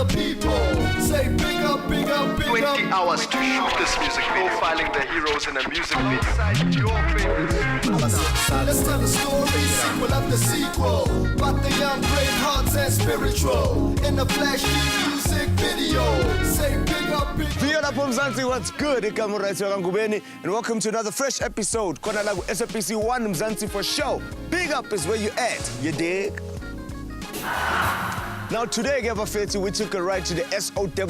the people. Say big up, big up, big 20 up. hours to shoot this music video, profiling the heroes in a music video. Alongside your favorites. Let's tell the story, sequel after sequel. About the young, brave hearts and spiritual. In the flash music video. Say big up, big up. Viyo lapho Mzansi, what's good? Igama right Ngubeni, and welcome to another fresh episode. Kona la SABC 1 Mzansi for show. Big up is where you at, you dig? Now today, we took a ride to the SOWETO,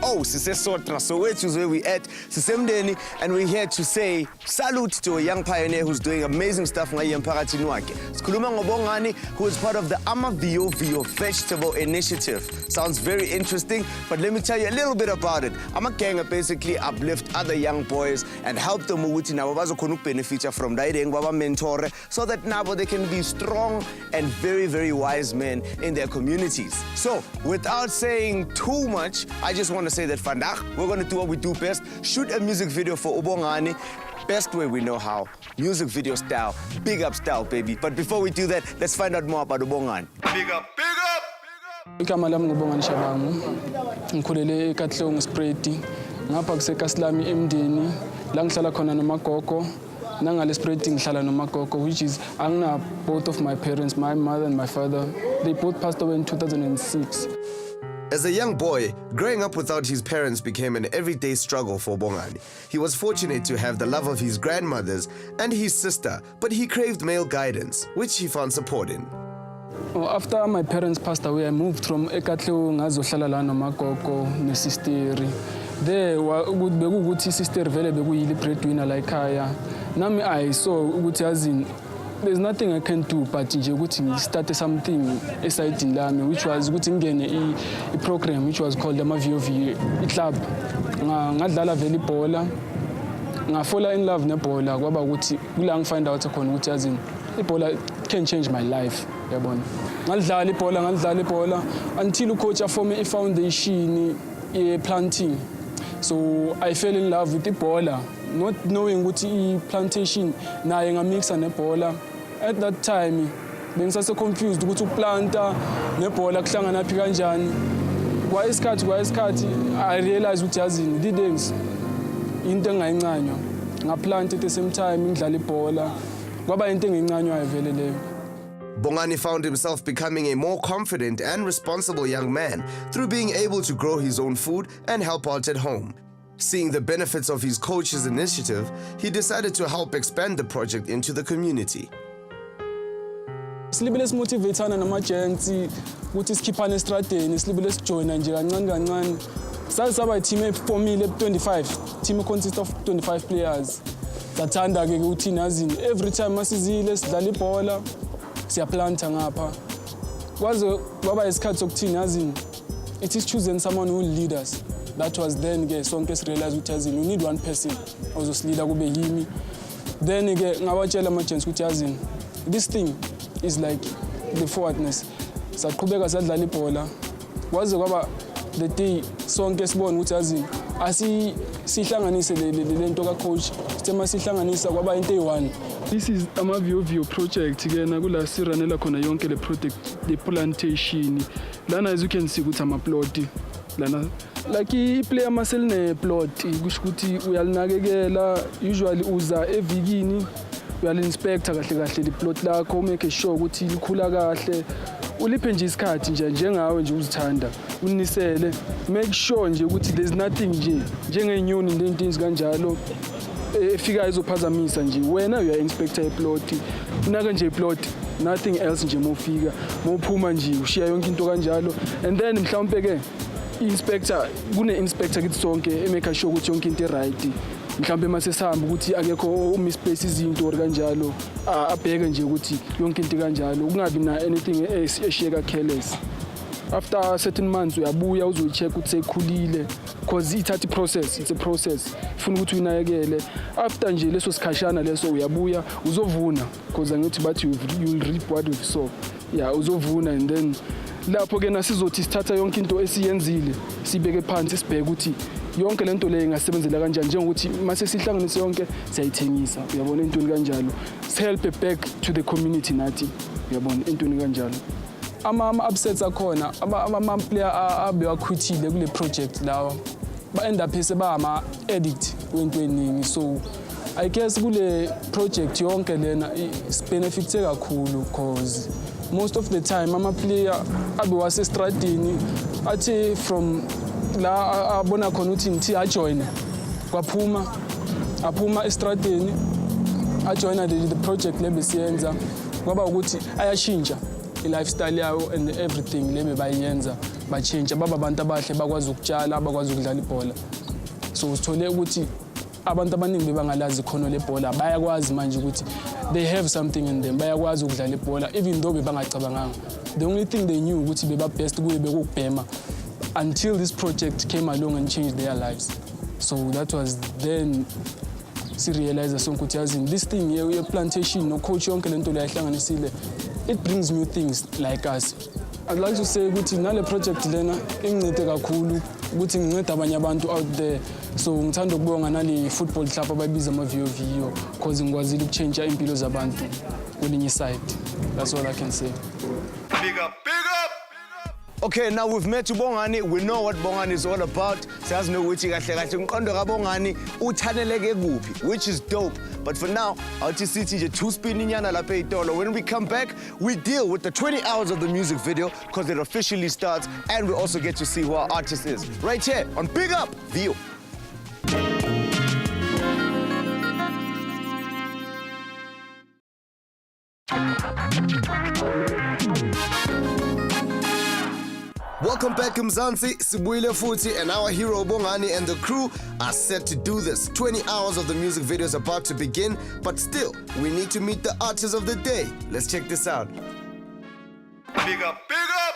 Sbusiso, so which is where we at, Sisemdeni, and we're here to say salute to a young pioneer who's doing amazing stuff ngayi emphakathini wakhe. Sikhuluma ngobongani, who is part of the Ama Viyo-Viyo Vegetable Initiative. Sounds very interesting, but let me tell you a little bit about it. Ama gang basically uplift other young boys and help them ukuthi nabo bazokhona ukbenefita from daideng baba mentor, so that now they can be strong and very, very wise men in their communities. So, without saying too much, I just want to say that vandag, we're going to do what we do best, shoot a music video for Ubongani, best way we know how, music video style, big up style, baby. But before we do that, let's find out more about Ubongani. Big up, big up! Igama lami ngubongani Shabangu. Ngikhulele eKatlong Spreti. Ngapha kuseKaslami emndeni, la ngihlala khona nomagogo. Nangale Spreti ngihlala nomagogo, which is angina both of my parents, my mother and my father. They both passed away in 2006. As a young boy, growing up without his parents became an everyday struggle for Bongani. He was fortunate to have the love of his grandmothers and his sister, but he craved male guidance, which he found support in. After my parents passed away, I moved from Ekatleho ngazohlala la nomagogo nesisteri. There bekuthi sister vele bekuyile breadwinner la ekhaya. Nami I saw ukuthi yazini there's nothing I can do but nje ukuthi ngistart something aside lami, which was ukuthi ngene I program which was called Ama Viyo-Viyo club. Ngadlala vele ibhola. Ngafalla in love nebhola kwaba ukuthi kula ngifind out khona ukuthi yazini ibhola can change my life, yabona. Ngadlala ibhola until ucoach form a foundation planting. So I fell in love with the bola, not knowing what the plantation naye ngamixa nebola. At that time, bengisase confused ukuthi uplanta nebola kuhlangana phi kanjani. Kwayisikhathi I realized ukuthi yazini the things into engayincanywa. Ngaplanta at the same time ngidlala ibhola. Kwaba into engincanywayo vele leyo. Bongani found himself becoming a more confident and responsible young man through being able to grow his own food and help out at home. Seeing the benefits of his coach's initiative, he decided to help expand the project into the community. Silibele simotivatana nama-agency ukuthi sikhiphane estradeni, silibele sijoyina nje kancane kancane. Sasaba team ephumile 25, team consists of 25 players. Sathanda ke ukuthi nazini every time masizile sidlala ibhola siyaplanta ngapha. Kwaze kwaba isikhathi sokuthini yazini it is choosing someone who will lead us. That was then ke sonke sirealize ukuthi yazini you need one person ozosilida kube yimi. Then ke ngawatshela ama-agents ukuthi yazini this thing is like the forwardness. Saqhubeka sadlala ibhola. Kwaze kwaba the day sonke sibona ukuthi yazini sihlanganise le nto ka coach. Sithema sihlanganisa kwaba into eyi-one. This is Ama Viyo-Viyo project kena kula siranela khona yonke le project the plantation. Lana as you can see ukuthi ama-plot lana like I-player maseline plot kusho ukuthi uyalinakekela usually uza evikini uyali-inspector kahle le plot lakho make sure ukuthi likhula kahle uliphe nje isikhathi njengawe nje uzithanda unisele make sure nje ukuthi there's nothing nje njengenyoni nento kanjalo efika izophazamisa nje wena uya inspector eplot unaka nje iplot nothing else nje mofika mophuma nje ushiya yonke into kanjalo and then mhlawumbe ke inspector kune-inspector kithi sonke emake sure ukuthi yonke into right mhlawumbe mase sihamba ukuthi akekho umispace izinto or kanjalo abheke nje ukuthi yonke into kanjalo kungabi na anything eshiyeka careless. After certain months uyabuya uzocheck ukuthi sekhulile because it's a process ufuna ukuthi uyinakekele. After nje leso sikhashana leso uyabuya uzovuna because angithi bathi you'll reap what you sow. Yeah, uzovuna and then lapho ke nasizothi sithatha yonke into esiyenzile sibeke phansi sibheke ukuthi yonke lento le ingasebenzela kanjani njengokuthi mase sihlanganise yonke siyayithengisa uyabona intweni kanjalo help back to the community nathi uyabona intweni kanjalo. ama-upsets akhona ama-player abewakhwithile kule project lawa ba-end up sebama-addict kwentweningi. So I guess kule project yonke lena benefitse kakhulu because most of the time ama-player abewasestradini athi from la abona khona ukuthi ngithi ajoyine aphuma estradini ajoyina the project le besiyenza kwaba ukuthi ayashintsha i-lifestyle yawo and everything le bayenza batshintsha baba abantu abahle bakwazi ukutshala bakwazi ukudlala ibhola. So usithole ukuthi abantu abaningi bebangalazi ikhono lebhola bayakwazi manje ukuthi they have something in them bayakwazi ukudlala ibhola even though bebangacabanganga. The only thing they knew ukuthi beba best kuye bekubhema until this project came along and changed their lives. So that was then realize ukuthi yazini this thing ye plantation no coach yonke lento le yahlanganisile it brings new things like us. I'd like to say ukuthi nale project lena ingincede kakhulu ukuthi ngincede abanye abantu out there. So ngithanda ukubonga nale football club abayibiza Ama Viyo-Viyo because ngikwazile ukuchange impilo zabantu kwelinye side. That's all I can say. Big up, big up! Okay, now we've met uBongani. We know what Bongani is all about. Siyazi nokuthi kahle kahle umqondo kaBongani uthaneleke kuphi, which is dope. But for now, awuthi sithi nje two spin inyana lapha eTolo. When we come back, we deal with the 20 hours of the music video because it officially starts, and we also get to see who our artist is. Right here on Big Up Viyo. Welcome back, Mzansi, Sibuyile Futhi, and our hero Bongani and the crew are set to do this. 20 hours of the music video is about to begin, but still, we need to meet the artist of the day. Let's check this out. Big up, big up!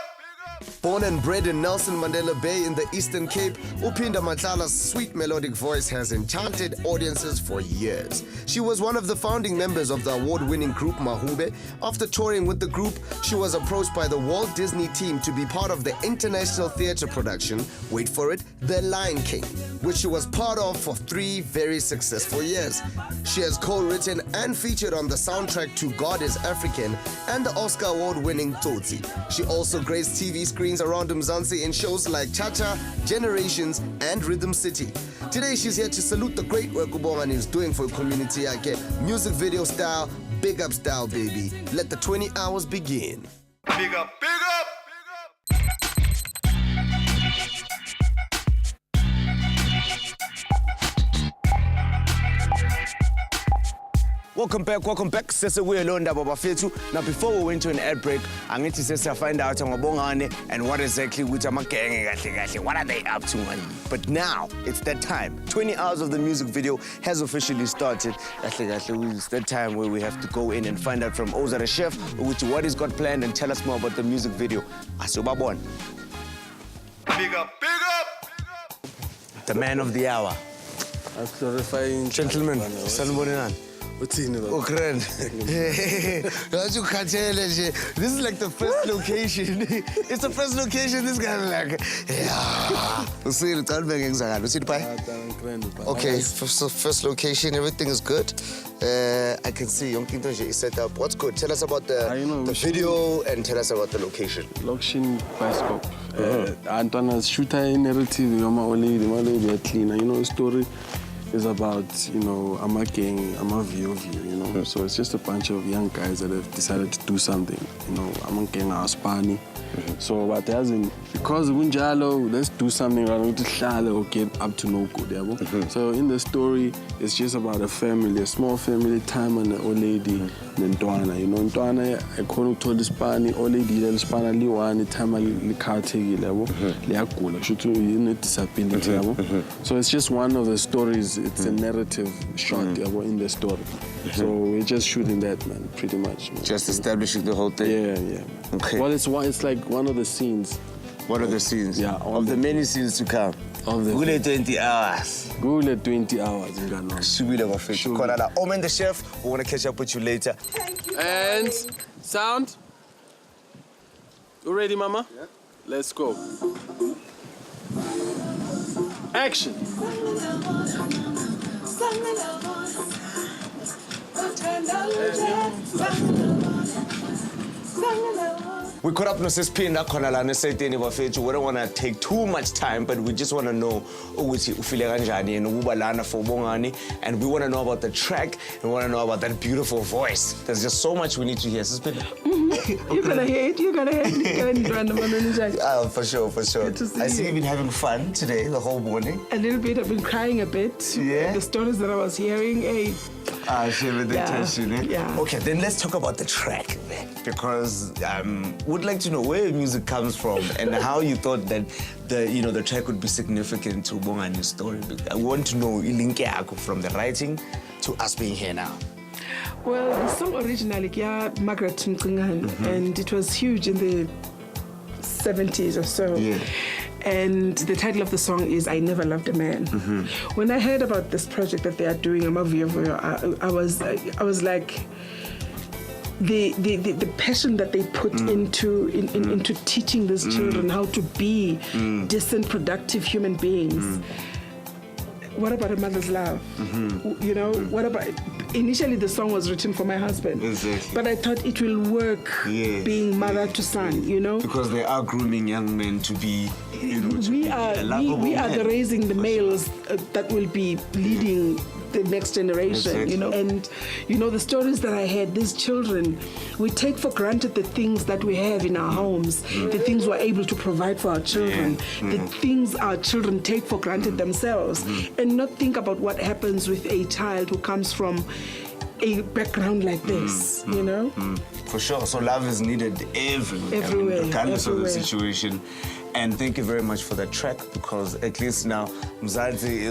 Born and bred in Nelson Mandela Bay in the Eastern Cape, Upinda Matlala's sweet melodic voice has enchanted audiences for years. She was one of the founding members of the award-winning group Mahube. After touring with the group, she was approached by the Walt Disney team to be part of the international theater production, wait for it, The Lion King, which she was part of for 3 very successful years. She has co-written and featured on the soundtrack to God is African and the Oscar award-winning Tsotsi. She also graced TV screens around Mzansi in shows like Cha-Cha, Generations, and Rhythm City. Today, she's here to salute the great work Ubongani is doing for the community. Music video style, big up style, baby. Let the 20 hours begin. Big up, big up! Welcome back. Sese kuyelonda baba fethu. Now before we went to an ad break, angithi sese find out ngobongane and what exactly ukuthi amagenge kahle kahle what are they up to man. But now it's that time. 20 hours of the music video has officially started. Kahle kahle it's that time where we have to go in and find out from Oza the chef ukuthi what he's got planned and tell us more about the music video. Asubabon. Big up, big up! The man of the hour. Gentlemen, sanibonani. Oh, grand. This is like the first location. It's the first location. This guy is like, yeah. Okay, first location, everything is good. I can see Young King is set up. What's good? Tell us about the video and tell us about the location. Location bioscope. Antona's shooter narrative, the cleaner. You know, the story is about, Ama Gang, Ama Viyo-Viyo, So it's just a bunch of young guys that have decided to do something. Ama Gang are Spani. So, but because Bunjalo, let's do something or get up to no good. So in the story, it's just about a family, a small family, time and an old lady, and Ntwana. Ntwana, I couldn't tell the Spani, old lady, the Spana, Liwani, time the car take level, Liakula, should disability. So it's just one of the stories, it's a narrative shot in the story. So we're just shooting that, man, pretty much. Man. Just establishing the whole thing? Yeah. Okay. Well, it's like one of the scenes. One of the scenes? Yeah. Of the many scenes to come? Of the... Gule 20 hours. Gule 20 hours. Shubile Omen the chef, we want to catch up with you later. And sound. You ready, Mama? Yeah. Let's go. Action. We caught up no Sespinda Konalana Setini Bafetu. We don't want to take too much time, but we just want to know Uguti Ufileganjani and Ubalana for Bongani, and we want to know about the track, and we want to know about that beautiful voice. There's just so much we need to hear. Sespinda. You're gonna hear it, you're gonna hear it. For sure, for sure. I see you've been having fun today, the whole morning. A little bit, I've been crying a bit. Yeah? The stories that I was hearing, hey. Share with the tension, eh? Yeah. Okay, then let's talk about the track, because we'd like to know where your music comes from and how you thought that the track would be significant to Bongani's story. I want to know ilinke yako from the writing to us being here now. Well, the song originally, Margaret Mkungani, and it was huge in the 70s or so. Yeah. And the title of the song is I Never Loved a Man. When I heard about this project that they are doing, Ama Viyo-Viyo, I was like, the passion that they put into teaching these children how to be decent, productive human beings. What about a mother's love? You know, what about... Initially, the song was written for my husband. Exactly. But I thought it will work being mother to son, you know? Because they are grooming young men to be, We are raising the males that will be leading the next generation, Exactly. you know. And, you know, the stories that I had, these children, we take for granted the things that we have in our homes, the things we're able to provide for our children, the things our children take for granted themselves, and not think about what happens with a child who comes from a background like this, you know? For sure. So love is needed everywhere. Everywhere, Regardless of the everywhere. situation. And thank you very much for that track, because at least now Mzansi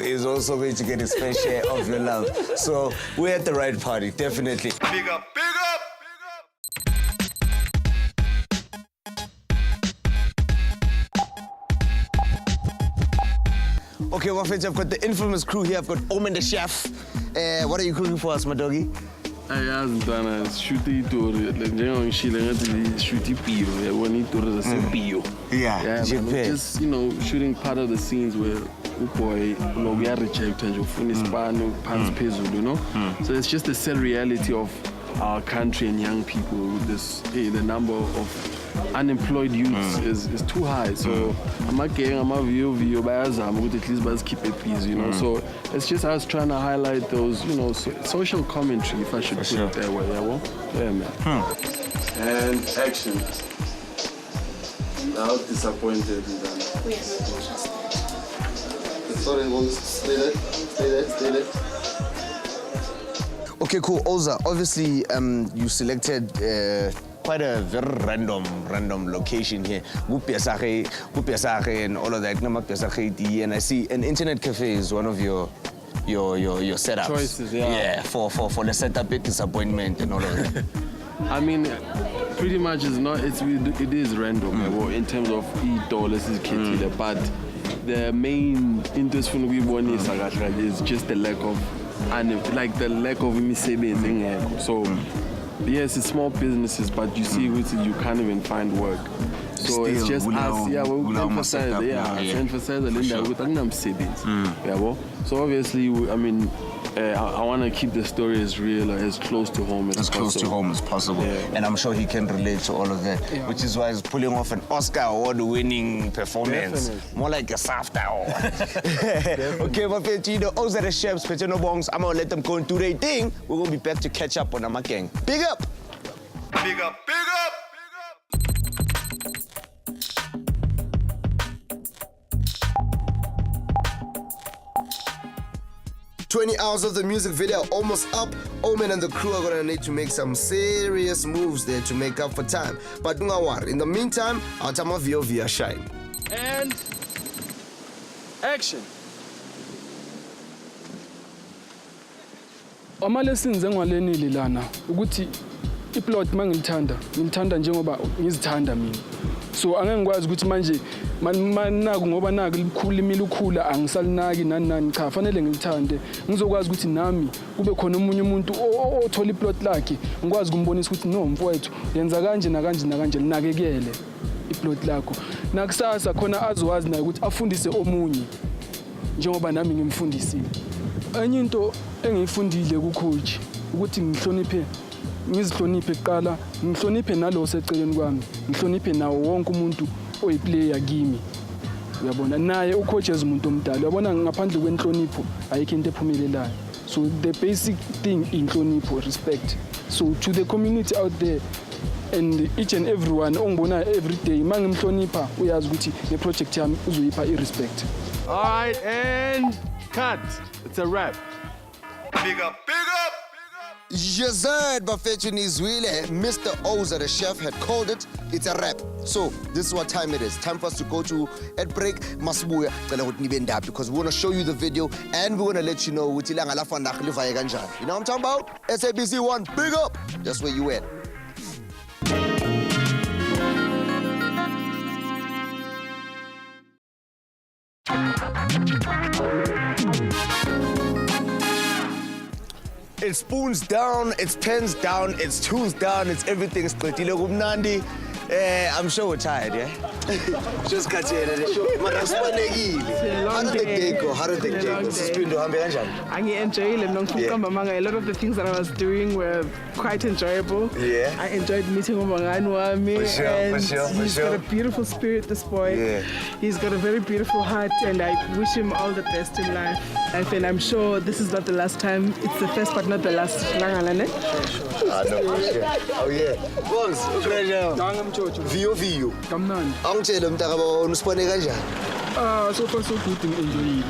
is also going to get his fair share of your love. So we're at the right party, definitely. Big up, big up! Okay, well, friends, I've got the infamous crew here. I've got Omen the chef. What are you cooking for us, my doggy? Ayazi ntwana sishuta itori njengongishile ngathi sishuta ipio yabona itori zasepio. Yeah, just shooting part of the scenes where uboy uya reject nje ufuna isibani phansi phezulu, you know. So it's just the sad reality of our country and young people with this the number of unemployed youths is too high. So Ama Viyo-Viyo bayazama ukuthi at least bas keep it busy, you know. So it's just us trying to highlight those, social commentary, if I should put it that way. Yeah, man. And action. How disappointed in that. Sorry, stay there. Okay, cool. Oza, obviously you selected quite a very random location here. Gupiasare and all of that. And I see an internet cafe is one of your setups. Choices, yeah. Yeah, for the setup, disappointment and all of that. I mean, pretty much it is random in terms of dollars is kitty, but the main interest for we want is just the lack of imisebenzi. So yes, it's small businesses, but you see you can't even find work. So it's just us, we emphasize a little bit with So obviously, I mean, I want to keep the story as real, as close to home as possible. Close to home as possible. Yeah. And I'm sure he can relate to all of that, which is why he's pulling off an Oscar award-winning performance. Definitely. More like a SAFTA award. Okay, but those are the chefs, Petino Bongs. I'm going to let them go and do their thing. We're going to be back to catch up on Ama Gang. Big up! Big up, big up! 20 hours of the music video almost up. Omen and the crew are gonna need to make some serious moves there to make up for time. But don't worry, in the meantime, our Ama Viyo-Viyo shine. And action. Ama lessons engwalenile lana ukuthi iplot ngilithanda njengoba ngizithanda mina. So angeke ngikwazi ukuthi manje manaku ngoba naku likhulu ukhula angisalinaki nani cha fanele ngilithande ngizokwazi ukuthi nami kube khona umunye umuntu othola iplot lakhe ngikwazi ukumbonisa ukuthi no mfowethu yenza kanje nakanje linakekele iplot lakho nakusasa khona azowazi naye ukuthi afundise omunye njengoba nami ngimfundisile. Enye into engiyifundile ku coach ukuthi ngizihloniphe kuqala ngihloniphe nalo seceleni kwami ngihloniphe nawo wonke umuntu oyiplayer kimi uyabona naye ucoach umuntu omdala uyabona ngaphandle kwenhlonipho ayikho into ephumelelayo so the basic thing inhlonipho respect so to the community out there and each and everyone ongibona every day mangimhlonipha uyazi ukuthi le project yami uzoyipha irespect. All right, and cut. It's a wrap. Big up, big up! Yes, Bafethu Nizwile, Mr. Oza, the chef, had called it. It's a wrap. So this is what time it is. Time for us to go to ad break. Masbuya, because we want to show you the video and we want to let you know what you know what I'm talking about? SABC 1, big up. That's where you at. It's spoons down, it's pens down, it's tools down, it's everything. It's Qedile kumnandi. I'm sure we're tired, yeah? Just catch it. How did the day go? How did the day go? Sispindo hambe kanjani? Angi-enjoyile mina ngifuna manga. A lot of the things that I was doing were quite enjoyable. Yeah. I enjoyed meeting umangani wami. For sure, and for sure, for he's sure. got a beautiful spirit, this boy. Yeah. He's got a very beautiful heart and I wish him all the best in life. And I'm sure this is not the last time. It's the first but not the last. No, for sure. Oh yeah. Bones, pleasure. Viyo-Viyo. Kamnandi. Angitshela mntakabo unisibone kanjani? So far so good enjoyile.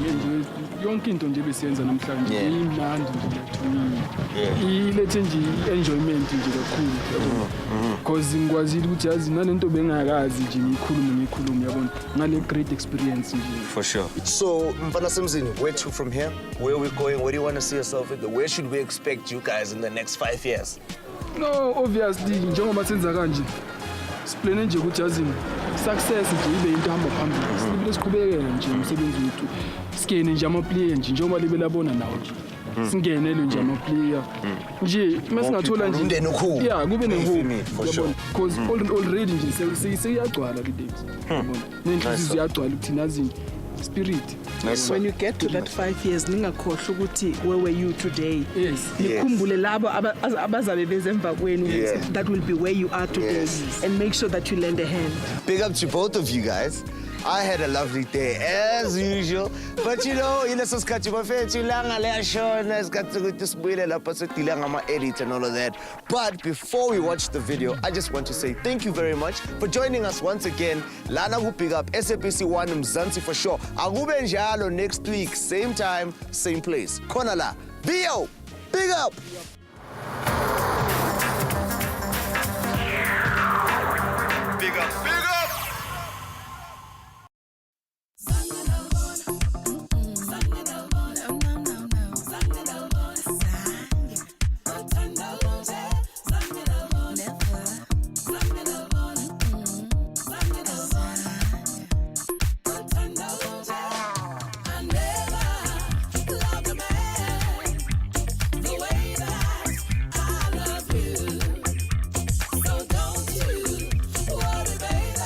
Enjoy yonke into nje besiyenza namhlanje imnandi nje yathini. Ilethe nje enjoyment nje kakhulu. Because ngikwazile ukuthi yazi nanento bengakazi nje ngikhulume yabona ngale great experience nje. For sure. So, Mfana Simzini, where to from here? Where are we going? Where do you want to see yourself in? Where should we expect you guys in the next 5 years? No, obviously njengoba senza kanje. Siplane nje ukuthi yazi success nje ibe into hamba phambili. Sibile siqhubekele nje umsebenzi wethu. Sikene nje ama player nje njengoba libe labona nawo nje. Singenele nje ama player. Nje masingathola nje umndeni ukhulu. Yeah, kube nehope For sure. Because already nje seyagcwala ke days. Yabona. Nenhliziyo ziyagcwala ukuthi nazi spirit. When you get to that 5 years, ningakhohlwa ukuthi where were you today? Yes. Nikhumbule labo abazabe bezemva kwenu. Yeah. That will be where you are today. Yes. And make sure that you lend a hand. Big up to both of you guys. I had a lovely day as usual. But you know, ileso sikhathi bafethu ilanga liyashona isikhathi sokuthi sibuyele lapha sidila ngama-edit and all of that. But before we watch the video, I just want to say thank you very much for joining us once again. Lana ku Big Up SABC 1 Mzansi for sure. Akube njalo next week, same time, same place. Khona la. Viyo, big up. Big up, big up! So don't you worry, baby.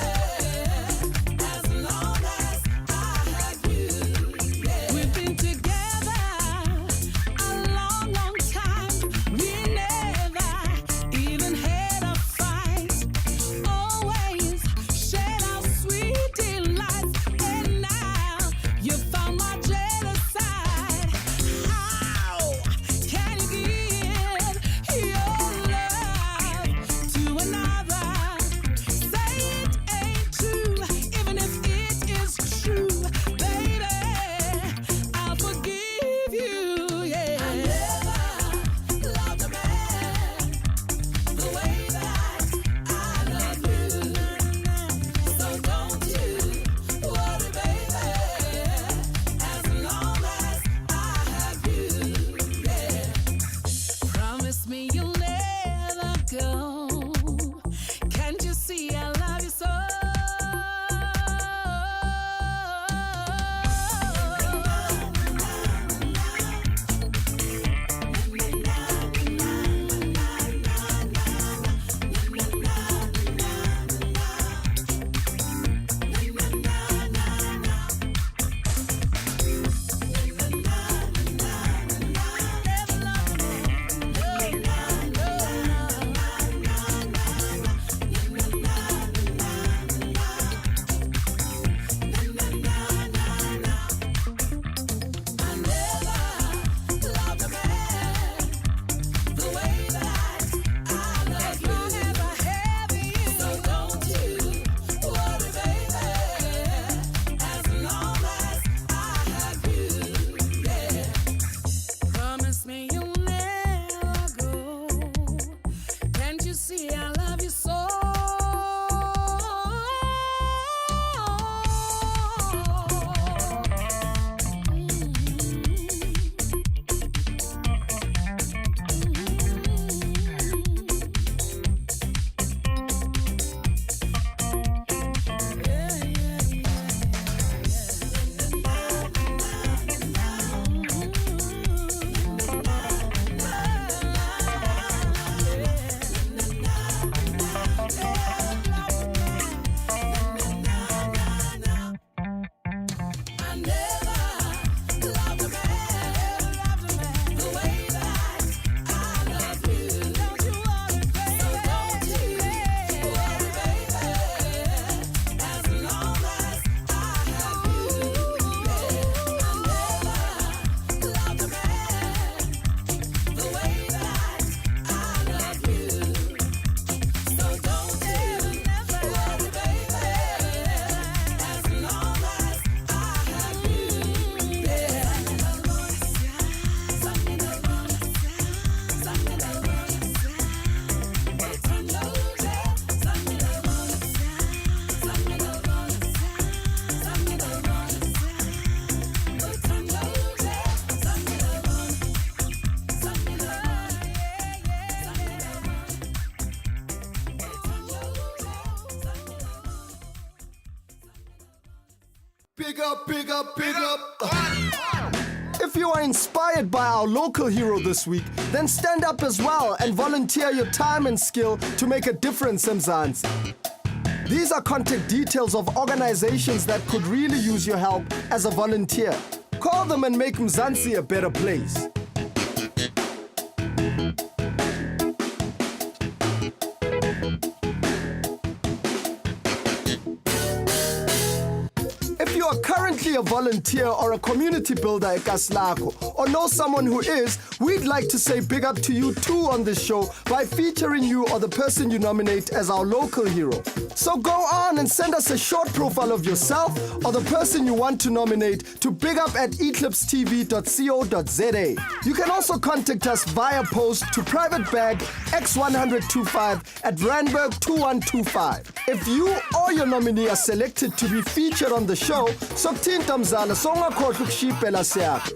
Big up, big up, big up. If you are inspired by our local hero this week, then stand up as well and volunteer your time and skill to make a difference in Mzansi. These are contact details of organizations that could really use your help as a volunteer. Call them and make Mzansi a better place. If you are currently a volunteer or a community builder at Kaslako, or know someone who is, we'd like to say big up to you too on this show by featuring you or the person you nominate as our local hero. So go on and send us a short profile of yourself or the person you want to nominate to bigup@eclipsetv.co.za. You can also contact us via post to private bag X10025 at Randburg 2125. If you or your nominee are selected to be featured on the show, so tinta mzala songa khohlwa ukushipela siyakho.